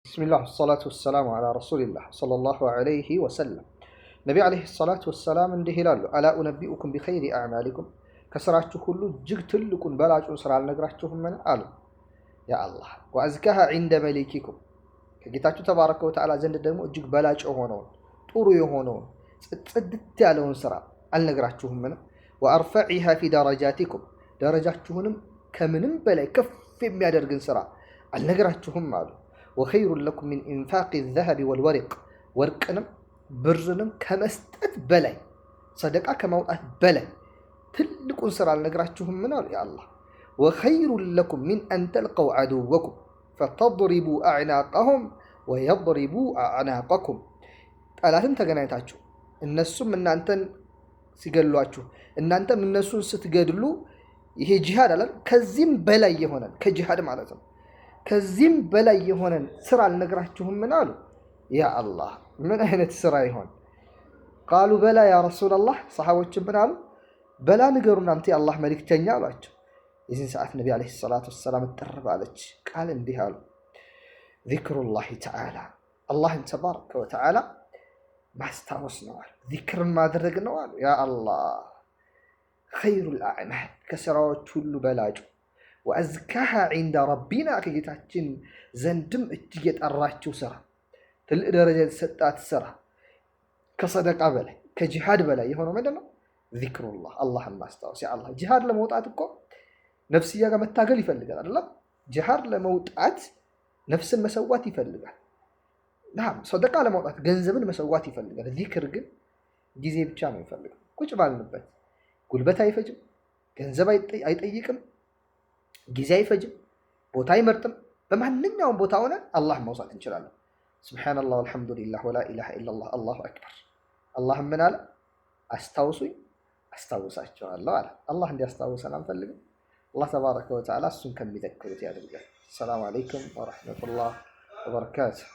بسم الله والصلاة والسلام على رسول الله صلى الله عليه وسلم نبي عليه الصلاة والسلام እንዲህ ይላሉ ألا أنبئكم بخير أعمالكم ከስራችሁ ሁሉ እጅግ ትልቁን በላጩን ስራ አልነግራችሁምን አሉ ያ አላህ وأزكاها عند مليككم ከጌታችሁ ተባረከ ወተዓላ ዘንድ ደግሞ እጅግ በላጭ የሆነውን ጥሩ የሆነውን ጽድት ያለውን ስራ አልነግራችሁምን وأرفعها في درجاتكم ደረጃችሁንም ከምንም በላይ ከፍ የሚያደርግን ስራ አልነግራችሁም አሉ وخير لكم من إنفاق الذهب والورق ورقنم برنم كمستت بلاي صدقة كموقات بلاي تلقون سر على نقراتهم من يا الله وخير لكم من أن تلقوا عدوكم فتضربوا أعناقهم ويضربوا أعناقكم ألا تنتقنايتاتشو النسو من أنتن سيقلواتشو إن أنت من النسو ستقدلو ይሄ ጂሃድ አለ ከዚህም በላይ ይሆናል ከጂሃድ ማለት ነው ከዚህም በላይ የሆነን ስራ አልነግራችሁም ምን አሉ ያ አላህ ምን አይነት ስራ ይሆን قالوا بلا يا رسول الله صحابዎች ምን አሉ በላ ንገሩን አንተ የአላህ መልእክተኛ አሏቸው የዚህ ሰዓት ነብይ አለይሂ ሰላቱ ወሰለም ተጠርባለች ቃል እንዲህ አሉ ذكر الله تعالى الله تبارك وتعالى ማስታወስ ነው ذكر ማድረግ ነው አሉ ያ አላህ خير الأعمال كسراوች ሁሉ በላጩ وأزكاها عند ربنا كجيتاችን ዘንድም እጅግ የጠራችው ስራ ትልቅ ደረጃ የተሰጣት ስራ ከሰደቃ በላይ ከጂሃድ በላይ የሆነው ምንድነው ዚክሩላህ አላህን ማስታወስ ያ አላህ ጂሃድ ለመውጣት እኮ ነፍስያ ጋር መታገል ይፈልጋል አይደል ጂሃድ ለመውጣት ነፍስን መሰዋት ይፈልጋል ናም ሰደቃ ለመውጣት ገንዘብን መሰዋት ይፈልጋል ዚክር ግን ጊዜ ብቻ ነው ይፈልጋል ቁጭ ባልንበት ጉልበት አይፈጅም ገንዘብ አይጠይቅም ጊዜ አይፈጅም ቦታ አይመርጥም በማንኛውም ቦታ ሆነ አላህ ማውሳት እንችላለን ሱብሃንአላህ ወልሐምዱሊላህ ወላ ኢላሃ ኢላላህ አላሁ አክበር አላህ ምን አለ አስታውሱኝ አስታውሳቸዋለሁ አለ አላህ እንዲያስታውሰን አንፈልግም አላህ ተባረከ ወተዓላ እሱን ከሚዘክሩት ያድርገን ሰላም አለይኩም ወራህመቱላህ ወበረካቱሁ